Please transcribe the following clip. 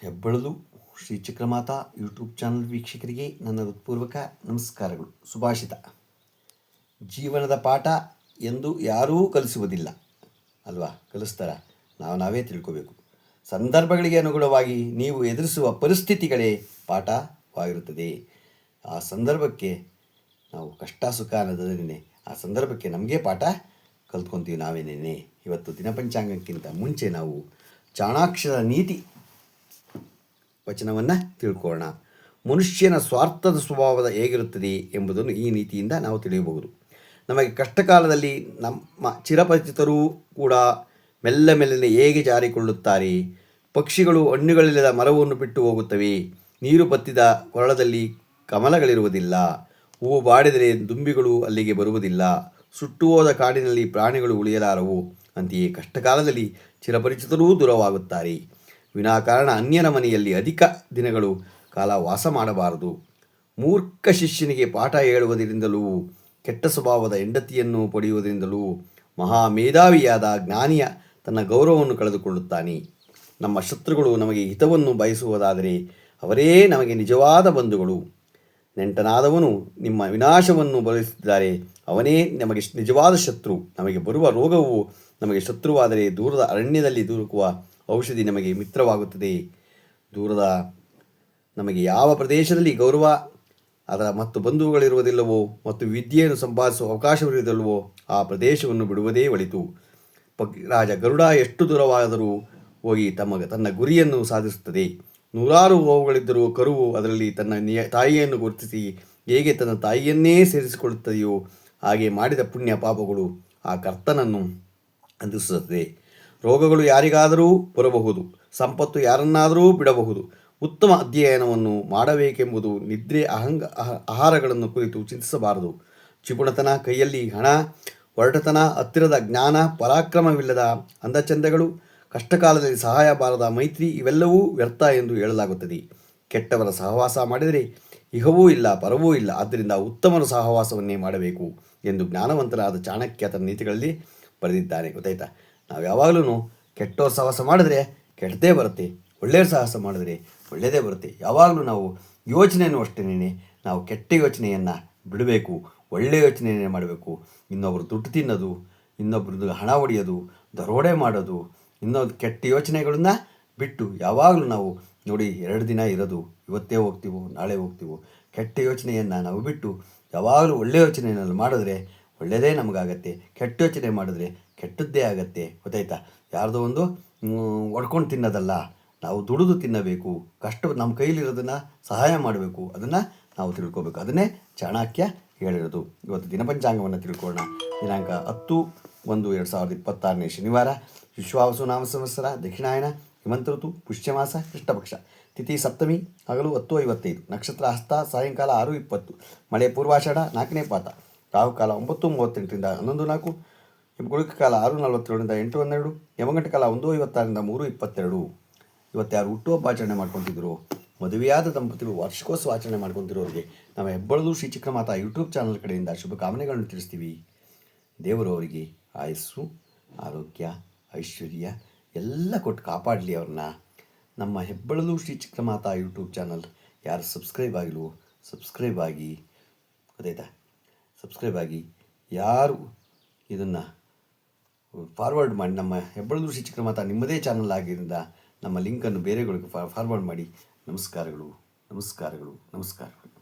ಹೆಬ್ಬಳಲು Shri Chakramata YouTube channel ವೀಕ್ಷಕರಿಗೆ ನನ್ನ ಹೃತ್ಪೂರ್ವಕ ನಮಸ್ಕಾರಗಳು. ಸುಭಾಷಿತ: ಜೀವನದ ಪಾಠ ಎಂದು ಯಾರೂ ಕಲಿಸುವುದಿಲ್ಲ ಅಲ್ವಾ, ಕಲಿಸ್ತಾರ? ನಾವೇ ತಿಳ್ಕೋಬೇಕು. ಸಂದರ್ಭಗಳಿಗೆ ಅನುಗುಣವಾಗಿ ನೀವು ಎದುರಿಸುವ ಪರಿಸ್ಥಿತಿಗಳೇ ಪಾಠವಾಗಿರುತ್ತದೆ. ಆ ಸಂದರ್ಭಕ್ಕೆ ನಾವು ಕಷ್ಟ ಸುಖ ಅನ್ನೋದನ್ನೇ ಆ ಸಂದರ್ಭಕ್ಕೆ ನಮಗೆ ಪಾಠ ಕಲ್ತ್ಕೊತೀವಿ ನಾವೇನೇನೆ. ಇವತ್ತು ದಿನಪಂಚಾಂಗಕ್ಕಿಂತ ಮುಂಚೆ ನಾವು ಚಾಣಾಕ್ಷರ ನೀತಿ ವಚನವನ್ನು ತಿಳ್ಕೊಳ್ಳೋಣ. ಮನುಷ್ಯನ ಸ್ವಾರ್ಥದ ಸ್ವಭಾವದ ಹೇಗಿರುತ್ತದೆ ಎಂಬುದನ್ನು ಈ ನೀತಿಯಿಂದ ನಾವು ತಿಳಿಯಬಹುದು. ನಮಗೆ ಕಷ್ಟಕಾಲದಲ್ಲಿ ನಮ್ಮ ಚಿರಪರಿಚಿತರೂ ಕೂಡ ಮೆಲ್ಲನೆ ಹೇಗೆ ಜಾರಿಕೊಳ್ಳುತ್ತಾರೆ. ಪಕ್ಷಿಗಳು ಹಣ್ಣುಗಳಿಲ್ಲದ ಮರವನ್ನು ಬಿಟ್ಟು ಹೋಗುತ್ತವೆ. ನೀರು ಬತ್ತಿದ ಕೊರಳದಲ್ಲಿ ಕಮಲಗಳಿರುವುದಿಲ್ಲ. ಹೂವು ಬಾಡಿದರೆ ದುಂಬಿಗಳು ಅಲ್ಲಿಗೆ ಬರುವುದಿಲ್ಲ. ಸುಟ್ಟು ಹೋದ ಕಾಡಿನಲ್ಲಿ ಪ್ರಾಣಿಗಳು ಉಳಿಯಲಾರವು. ಅಂತೆಯೇ ಕಷ್ಟಕಾಲದಲ್ಲಿ ಚಿರಪರಿಚಿತರೂ ದೂರವಾಗುತ್ತಾರೆ. ವಿನಾಕಾರಣ ಅನ್ಯನ ಮನೆಯಲ್ಲಿ ಅಧಿಕ ದಿನಗಳು ಕಾಲ ವಾಸ ಮಾಡಬಾರದು. ಮೂರ್ಖ ಶಿಷ್ಯನಿಗೆ ಪಾಠ ಹೇಳುವುದರಿಂದಲೂ ಕೆಟ್ಟ ಸ್ವಭಾವದ ಹೆಂಡತಿಯನ್ನು ಪಡೆಯುವುದರಿಂದಲೂ ಮಹಾಮೇಧಾವಿಯಾದ ಜ್ಞಾನಿಯ ತನ್ನ ಗೌರವವನ್ನು ಕಳೆದುಕೊಳ್ಳುತ್ತಾನೆ. ನಮ್ಮ ಶತ್ರುಗಳು ನಮಗೆ ಹಿತವನ್ನು ಬಯಸುವುದಾದರೆ ಅವರೇ ನಮಗೆ ನಿಜವಾದ ಬಂಧುಗಳು. ನೆಂಟನಾದವನು ನಿಮ್ಮ ವಿನಾಶವನ್ನು ಬಯಸುತ್ತಿದ್ದಾರೆ, ಅವನೇ ನಮಗೆ ನಿಜವಾದ ಶತ್ರು. ನಮಗೆ ಬರುವ ರೋಗವು ನಮಗೆ ಶತ್ರುವಾದರೆ ದೂರದ ಅರಣ್ಯದಲ್ಲಿ ದೊರಕುವ ಔಷಧಿ ನಮಗೆ ಮಿತ್ರವಾಗುತ್ತದೆ. ದೂರದ ನಮಗೆ ಯಾವ ಪ್ರದೇಶದಲ್ಲಿ ಗೌರವ ಅದರ ಮತ್ತು ಬಂಧುಗಳಿರುವುದಿಲ್ಲವೋ ಮತ್ತು ವಿದ್ಯೆಯನ್ನು ಸಂಪಾದಿಸುವ ಅವಕಾಶವಿರುವುದಿಲ್ಲವೋ ಆ ಪ್ರದೇಶವನ್ನು ಬಿಡುವುದೇ ಒಳಿತು. ರಾಜ ಗರುಡ ಎಷ್ಟು ದೂರವಾದರೂ ಹೋಗಿ ತನ್ನ ಗುರಿಯನ್ನು ಸಾಧಿಸುತ್ತದೆ. ನೂರಾರು ಗೋವುಗಳಿದ್ದರೂ ಕರುವು ಅದರಲ್ಲಿ ತನ್ನ ತಾಯಿಯನ್ನು ಗುರುತಿಸಿ ಹೇಗೆ ತನ್ನ ತಾಯಿಯನ್ನೇ ಸೇರಿಸಿಕೊಳ್ಳುತ್ತದೆಯೋ ಹಾಗೆ ಮಾಡಿದ ಪುಣ್ಯ ಪಾಪಗಳು ಆ ಕರ್ತನನ್ನು ಅಂದಿಸುತ್ತದೆ. ರೋಗಗಳು ಯಾರಿಗಾದರೂ ಬರಬಹುದು, ಸಂಪತ್ತು ಯಾರನ್ನಾದರೂ ಬಿಡಬಹುದು. ಉತ್ತಮ ಅಧ್ಯಯನವನ್ನು ಮಾಡಬೇಕೆಂಬುದು ನಿದ್ರೆ ಆಹಾರಗಳನ್ನು ಕುರಿತು ಚಿಂತಿಸಬಾರದು. ಚಿಪುಣತನ, ಕೈಯಲ್ಲಿ ಹಣ, ಒರಟತನ, ಹತ್ತಿರದ ಜ್ಞಾನ, ಪರಾಕ್ರಮವಿಲ್ಲದ ಅಂದಚಂದಗಳು, ಕಷ್ಟಕಾಲದಲ್ಲಿ ಸಹಾಯ ಬಾರದ ಮೈತ್ರಿ ಇವೆಲ್ಲವೂ ವ್ಯರ್ಥ ಎಂದು ಹೇಳಲಾಗುತ್ತದೆ. ಕೆಟ್ಟವರ ಸಹವಾಸ ಮಾಡಿದರೆ ಇಹವೂ ಇಲ್ಲ ಪರವೂ ಇಲ್ಲ. ಆದ್ದರಿಂದ ಉತ್ತಮರ ಸಹವಾಸವನ್ನೇ ಮಾಡಬೇಕು ಎಂದು ಜ್ಞಾನವಂತರಾದ ಚಾಣಕ್ಯ ತನ್ನ ನೀತಿಗಳಲ್ಲಿ ಬರೆದಿದ್ದಾನೆ. ಗೊತ್ತಾಯ್ತಾ? ನಾವು ಯಾವಾಗಲೂ ಕೆಟ್ಟವ್ರ ಸಹವಾಸ ಮಾಡಿದ್ರೆ ಕೆಟ್ಟದೇ ಬರುತ್ತೆ, ಒಳ್ಳೆಯ ಸಾಹಸ ಮಾಡಿದ್ರೆ ಒಳ್ಳೆಯದೇ ಬರುತ್ತೆ. ಯಾವಾಗಲೂ ನಾವು ಯೋಚನೆಯೂ ಅಷ್ಟೇನೆ ನಾವು ಕೆಟ್ಟ ಯೋಚನೆಯನ್ನು ಬಿಡಬೇಕು, ಒಳ್ಳೆಯ ಯೋಚನೆಯನ್ನೇ ಮಾಡಬೇಕು. ಇನ್ನೊಬ್ಬರು ದುಡ್ಡು ತಿನ್ನೋದು, ಇನ್ನೊಬ್ರದ್ದು ಹಣ ಹೊಡೆಯೋದು, ದರೋಡೆ ಮಾಡೋದು, ಇನ್ನೊಂದು ಕೆಟ್ಟ ಯೋಚನೆಗಳನ್ನ ಬಿಟ್ಟು ಯಾವಾಗಲೂ ನಾವು ನೋಡಿ 2 ದಿನ ಇರೋದು, ಇವತ್ತೇ ಹೋಗ್ತೀವೋ ನಾಳೆ ಹೋಗ್ತೀವೋ. ಕೆಟ್ಟ ಯೋಚನೆಯನ್ನು ನಾವು ಬಿಟ್ಟು ಯಾವಾಗಲೂ ಒಳ್ಳೆಯ ಯೋಚನೆಯನ್ನು ಮಾಡಿದ್ರೆ ಒಳ್ಳೆಯದೇ ನಮಗಾಗತ್ತೆ. ಕೆಟ್ಟ ಯೋಚನೆ ಮಾಡಿದ್ರೆ ಕೆಟ್ಟದ್ದೇ ಆಗತ್ತೆ. ಗೊತ್ತಾಯ್ತಾ? ಯಾರ್ದೋ ಒಂದು ಒಡ್ಕೊಂಡು ತಿನ್ನೋದಲ್ಲ, ನಾವು ದುಡಿದು ತಿನ್ನಬೇಕು. ಕಷ್ಟ ನಮ್ಮ ಕೈಲಿರೋದನ್ನು ಸಹಾಯ ಮಾಡಬೇಕು. ಅದನ್ನು ನಾವು ತಿಳ್ಕೊಬೇಕು. ಅದನ್ನೇ ಚಾಣಕ್ಯ ಹೇಳಿರೋದು. ಇವತ್ತು ದಿನಪಂಚಾಂಗವನ್ನು ತಿಳ್ಕೊಳ್ಳೋಣ. ದಿನಾಂಕ 10/1/2026 ಶನಿವಾರ, ವಿಶ್ವಾವಸು ನಾಮ ಸಂವತ್ಸರ, ದಕ್ಷಿಣಾಯನ, ಹಿಮಂತ ಋತು, ಪುಷ್ಯಮಾಸ, ಕೃಷ್ಣಪಕ್ಷ, ತಿಥಿ ಸಪ್ತಮಿ, ಹಗಲು 10:55, ನಕ್ಷತ್ರ ಹಸ್ತ, ಸಾಯಂಕಾಲ 6:20, ಮಳೆ ಪೂರ್ವಾಷಾಢ 4ನೇ ಪಾತ, ರಾಹುಕಾಲ 9:38ರಿಂದ 11:04, ಗುಳಿಕ ಕಾಲ 6:47ರಿಂದ 8:12, ಯಮಗಂಟ ಕಾಲ 1:56ರಿಂದ 3:22. ಇವತ್ತು ಯಾರು ಹುಟ್ಟುಹಬ್ಬ ಆಚರಣೆ ಮಾಡ್ಕೊತಿದ್ರು, ಮದುವೆಯಾದ ದಂಪತಿಗಳು ವಾರ್ಷಿಕೋತ್ಸವ ಆಚರಣೆ ಮಾಡ್ಕೊತಿರೋರಿಗೆ ನಮ್ಮ ಹೆಬ್ಬಳಲು ಶ್ರೀ ಚಕ್ರಮಾತಾ ಯೂಟ್ಯೂಬ್ ಚಾನಲ್ ಕಡೆಯಿಂದ ಶುಭಕಾಮನೆಗಳನ್ನು ತಿಳಿಸ್ತೀವಿ. ದೇವರು ಅವರಿಗೆ ಆಯಸ್ಸು, ಆರೋಗ್ಯ, ಐಶ್ವರ್ಯ ಎಲ್ಲ ಕೊಟ್ಟು ಕಾಪಾಡಲಿ ಅವ್ರನ್ನ. ನಮ್ಮ ಹೆಬ್ಬಳಲು ಶ್ರೀ ಚಕ್ರಮಾತಾ ಯೂಟ್ಯೂಬ್ ಚಾನಲ್ ಯಾರು ಸಬ್ಸ್ಕ್ರೈಬ್ ಆಗಿಲ್ವೋ ಸಬ್ಸ್ಕ್ರೈಬ್ ಆಗಿ. ಗೊತ್ತಾಯ್ತಾ? ಸಬ್ಸ್ಕ್ರೈಬ್ ಆಗಿ. ಯಾರು ಇದನ್ನು ಫಾರ್ವರ್ಡ್ ಮಾಡಿ, ನಮ್ಮ ಹೆಬ್ಬಳಲು ಶ್ರೀ ಚಕ್ರಮಾತಾ ನಿಮ್ಮದೇ ಚಾನಲ್ ಆಗಿದ್ದರಿಂದ ನಮ್ಮ ಲಿಂಕನ್ನು ಬೇರೆಗಳಿಗೆ ಫಾರ್ವರ್ಡ್ ಮಾಡಿ. ನಮಸ್ಕಾರಗಳು, ನಮಸ್ಕಾರಗಳು, ನಮಸ್ಕಾರಗಳು.